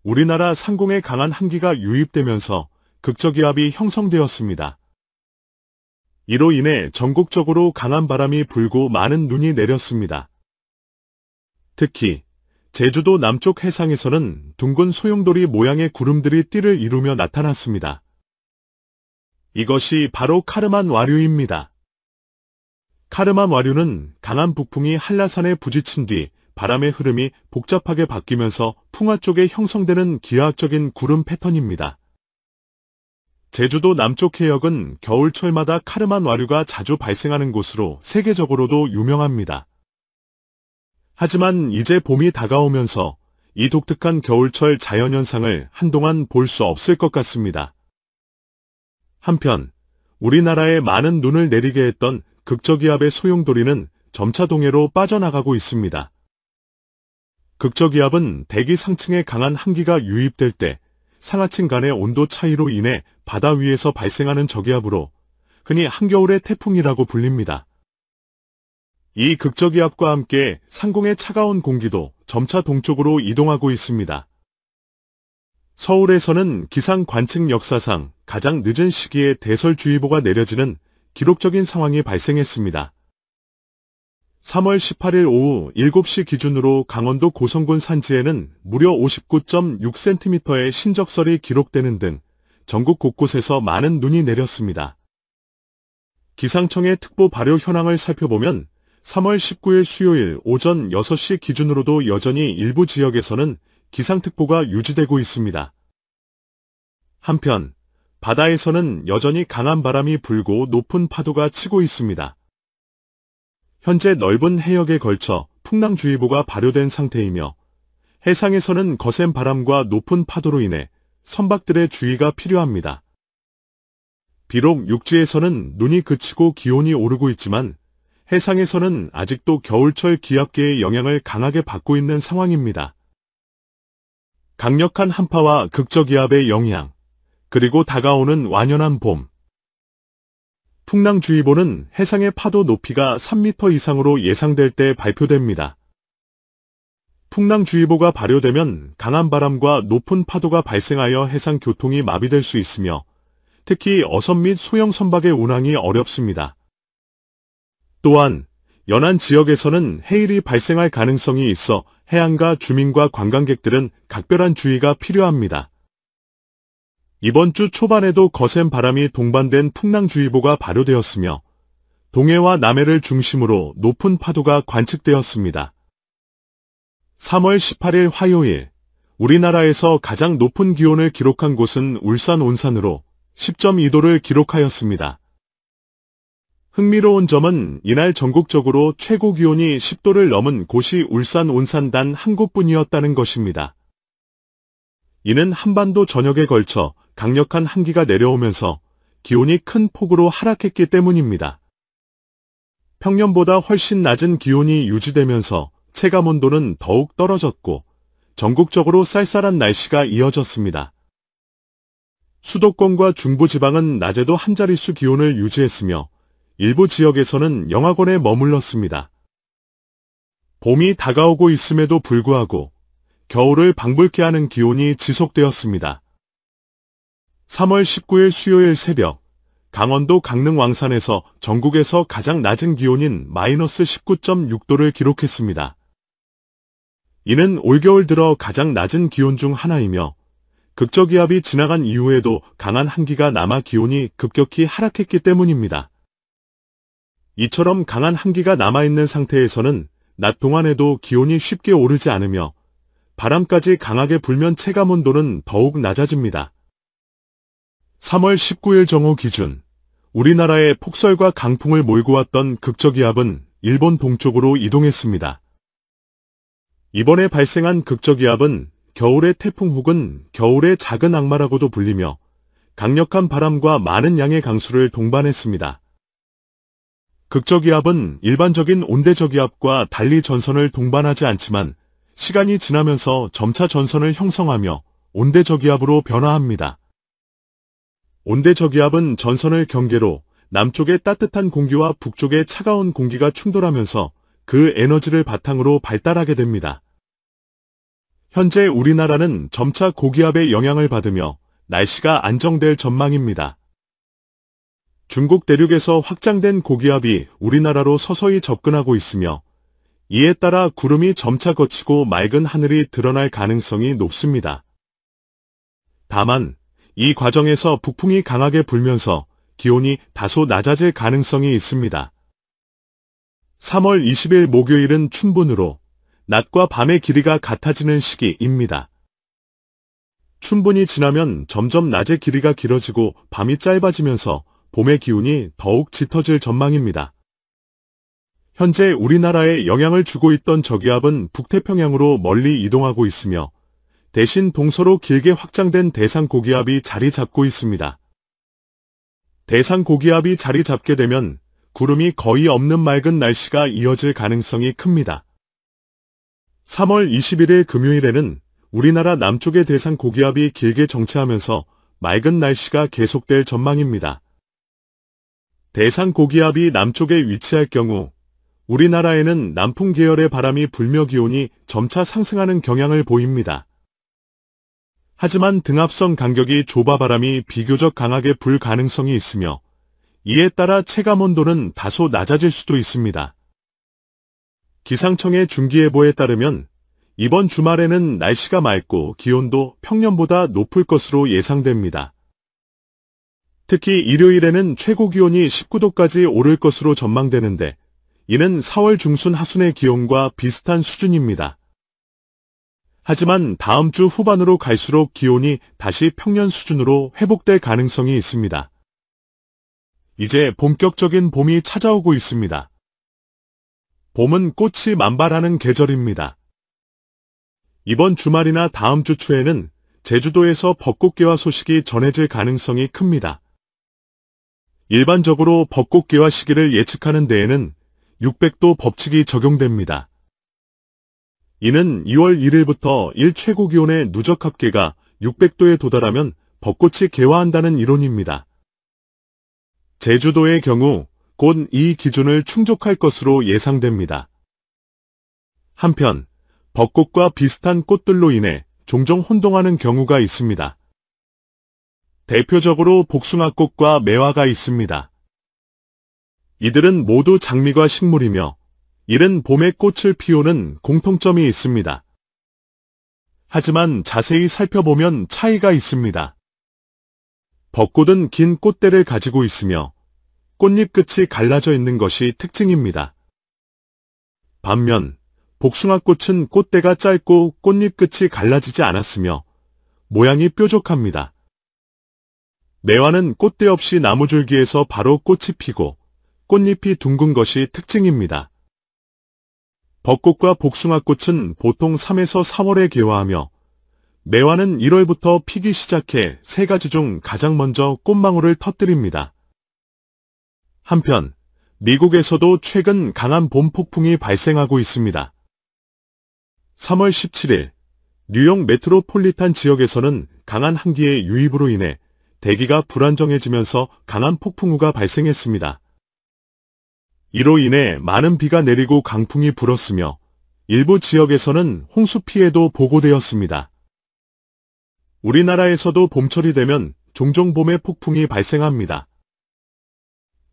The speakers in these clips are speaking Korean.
우리나라 상공에 강한 한기가 유입되면서 극저기압이 형성되었습니다. 이로 인해 전국적으로 강한 바람이 불고 많은 눈이 내렸습니다. 특히 제주도 남쪽 해상에서는 둥근 소용돌이 모양의 구름들이 띠를 이루며 나타났습니다. 이것이 바로 카르만 와류입니다. 카르만 와류는 강한 북풍이 한라산에 부딪힌 뒤 바람의 흐름이 복잡하게 바뀌면서 풍화 쪽에 형성되는 기하학적인 구름 패턴입니다. 제주도 남쪽 해역은 겨울철마다 카르만 와류가 자주 발생하는 곳으로 세계적으로도 유명합니다. 하지만 이제 봄이 다가오면서 이 독특한 겨울철 자연현상을 한동안 볼 수 없을 것 같습니다. 한편 우리나라에 많은 눈을 내리게 했던 극저기압의 소용돌이는 점차 동해로 빠져나가고 있습니다. 극저기압은 대기 상층에 강한 한기가 유입될 때 상하층 간의 온도 차이로 인해 바다 위에서 발생하는 저기압으로 흔히 한겨울의 태풍이라고 불립니다. 이 극저기압과 함께 상공의 차가운 공기도 점차 동쪽으로 이동하고 있습니다. 서울에서는 기상 관측 역사상 가장 늦은 시기에 대설주의보가 내려지는 기록적인 상황이 발생했습니다. 3월 18일 오후 7시 기준으로 강원도 고성군 산지에는 무려 59.6cm의 신적설이 기록되는 등 전국 곳곳에서 많은 눈이 내렸습니다. 기상청의 특보 발효 현황을 살펴보면 3월 19일 수요일 오전 6시 기준으로도 여전히 일부 지역에서는 기상특보가 유지되고 있습니다. 한편 바다에서는 여전히 강한 바람이 불고 높은 파도가 치고 있습니다. 현재 넓은 해역에 걸쳐 풍랑주의보가 발효된 상태이며 해상에서는 거센 바람과 높은 파도로 인해 선박들의 주의가 필요합니다. 비록 육지에서는 눈이 그치고 기온이 오르고 있지만 해상에서는 아직도 겨울철 기압계의 영향을 강하게 받고 있는 상황입니다. 강력한 한파와 극저기압의 영향, 그리고 다가오는 완연한 봄. 풍랑주의보는 해상의 파도 높이가 3m 이상으로 예상될 때 발표됩니다. 풍랑주의보가 발효되면 강한 바람과 높은 파도가 발생하여 해상 교통이 마비될 수 있으며 특히 어선 및 소형 선박의 운항이 어렵습니다. 또한 연안 지역에서는 해일이 발생할 가능성이 있어 해안가 주민과 관광객들은 각별한 주의가 필요합니다. 이번 주 초반에도 거센 바람이 동반된 풍랑주의보가 발효되었으며 동해와 남해를 중심으로 높은 파도가 관측되었습니다. 3월 18일 화요일, 우리나라에서 가장 높은 기온을 기록한 곳은 울산 온산으로 10.2도를 기록하였습니다. 흥미로운 점은 이날 전국적으로 최고 기온이 10도를 넘은 곳이 울산 온산 단 한 곳뿐이었다는 것입니다. 이는 한반도 전역에 걸쳐 강력한 한기가 내려오면서 기온이 큰 폭으로 하락했기 때문입니다. 평년보다 훨씬 낮은 기온이 유지되면서 체감온도는 더욱 떨어졌고 전국적으로 쌀쌀한 날씨가 이어졌습니다. 수도권과 중부지방은 낮에도 한 자릿수 기온을 유지했으며 일부 지역에서는 영하권에 머물렀습니다. 봄이 다가오고 있음에도 불구하고 겨울을 방불케 하는 기온이 지속되었습니다. 3월 19일 수요일 새벽, 강원도 강릉 왕산에서 전국에서 가장 낮은 기온인 마이너스 19.6도를 기록했습니다. 이는 올겨울 들어 가장 낮은 기온 중 하나이며 극저기압이 지나간 이후에도 강한 한기가 남아 기온이 급격히 하락했기 때문입니다. 이처럼 강한 한기가 남아있는 상태에서는 낮 동안에도 기온이 쉽게 오르지 않으며 바람까지 강하게 불면 체감온도는 더욱 낮아집니다. 3월 19일 정오 기준, 우리나라에 폭설과 강풍을 몰고 왔던 극저기압은 일본 동쪽으로 이동했습니다. 이번에 발생한 극저기압은 겨울의 태풍 혹은 겨울의 작은 악마라고도 불리며 강력한 바람과 많은 양의 강수를 동반했습니다. 극저기압은 일반적인 온대저기압과 달리 전선을 동반하지 않지만 시간이 지나면서 점차 전선을 형성하며 온대저기압으로 변화합니다. 온대저기압은 전선을 경계로 남쪽의 따뜻한 공기와 북쪽의 차가운 공기가 충돌하면서 그 에너지를 바탕으로 발달하게 됩니다. 현재 우리나라는 점차 고기압의 영향을 받으며 날씨가 안정될 전망입니다. 중국 대륙에서 확장된 고기압이 우리나라로 서서히 접근하고 있으며 이에 따라 구름이 점차 걷히고 맑은 하늘이 드러날 가능성이 높습니다. 다만 이 과정에서 북풍이 강하게 불면서 기온이 다소 낮아질 가능성이 있습니다. 3월 20일 목요일은 춘분으로 낮과 밤의 길이가 같아지는 시기입니다. 춘분이 지나면 점점 낮의 길이가 길어지고 밤이 짧아지면서 봄의 기운이 더욱 짙어질 전망입니다. 현재 우리나라에 영향을 주고 있던 저기압은 북태평양으로 멀리 이동하고 있으며 대신 동서로 길게 확장된 대상고기압이 자리 잡고 있습니다. 대상고기압이 자리 잡게 되면 구름이 거의 없는 맑은 날씨가 이어질 가능성이 큽니다. 3월 21일 금요일에는 우리나라 남쪽의 대상고기압이 길게 정체하면서 맑은 날씨가 계속될 전망입니다. 대상고기압이 남쪽에 위치할 경우 우리나라에는 남풍 계열의 바람이 불며 기온이 점차 상승하는 경향을 보입니다. 하지만 등압선 간격이 좁아 바람이 비교적 강하게 불 가능성이 있으며 이에 따라 체감온도는 다소 낮아질 수도 있습니다. 기상청의 중기예보에 따르면 이번 주말에는 날씨가 맑고 기온도 평년보다 높을 것으로 예상됩니다. 특히 일요일에는 최고 기온이 19도까지 오를 것으로 전망되는데 이는 4월 중순 하순의 기온과 비슷한 수준입니다. 하지만 다음 주 후반으로 갈수록 기온이 다시 평년 수준으로 회복될 가능성이 있습니다. 이제 본격적인 봄이 찾아오고 있습니다. 봄은 꽃이 만발하는 계절입니다. 이번 주말이나 다음 주 초에는 제주도에서 벚꽃 개화 소식이 전해질 가능성이 큽니다. 일반적으로 벚꽃 개화 시기를 예측하는 데에는 600도 법칙이 적용됩니다. 이는 2월 1일부터 일 최고 기온의 누적 합계가 600도에 도달하면 벚꽃이 개화한다는 이론입니다. 제주도의 경우 곧 이 기준을 충족할 것으로 예상됩니다. 한편 벚꽃과 비슷한 꽃들로 인해 종종 혼동하는 경우가 있습니다. 대표적으로 복숭아꽃과 매화가 있습니다. 이들은 모두 장미과 식물이며 이른 봄에 꽃을 피우는 공통점이 있습니다. 하지만 자세히 살펴보면 차이가 있습니다. 벚꽃은 긴 꽃대를 가지고 있으며 꽃잎 끝이 갈라져 있는 것이 특징입니다. 반면 복숭아꽃은 꽃대가 짧고 꽃잎 끝이 갈라지지 않았으며 모양이 뾰족합니다. 매화는 꽃대 없이 나무줄기에서 바로 꽃이 피고 꽃잎이 둥근 것이 특징입니다. 벚꽃과 복숭아꽃은 보통 3에서 4월에 개화하며 매화는 1월부터 피기 시작해 세 가지 중 가장 먼저 꽃망울을 터뜨립니다. 한편 미국에서도 최근 강한 봄 폭풍이 발생하고 있습니다. 3월 17일 뉴욕 메트로폴리탄 지역에서는 강한 한기의 유입으로 인해 대기가 불안정해지면서 강한 폭풍우가 발생했습니다. 이로 인해 많은 비가 내리고 강풍이 불었으며 일부 지역에서는 홍수 피해도 보고되었습니다. 우리나라에서도 봄철이 되면 종종 봄에 폭풍이 발생합니다.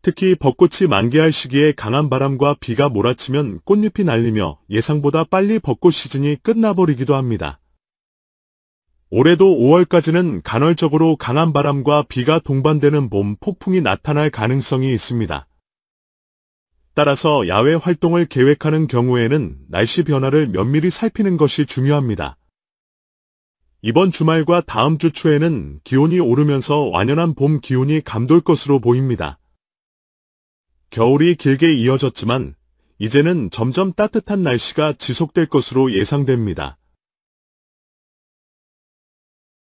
특히 벚꽃이 만개할 시기에 강한 바람과 비가 몰아치면 꽃잎이 날리며 예상보다 빨리 벚꽃 시즌이 끝나버리기도 합니다. 올해도 5월까지는 간헐적으로 강한 바람과 비가 동반되는 봄 폭풍이 나타날 가능성이 있습니다. 따라서 야외 활동을 계획하는 경우에는 날씨 변화를 면밀히 살피는 것이 중요합니다. 이번 주말과 다음 주 초에는 기온이 오르면서 완연한 봄 기운이 감돌 것으로 보입니다. 겨울이 길게 이어졌지만 이제는 점점 따뜻한 날씨가 지속될 것으로 예상됩니다.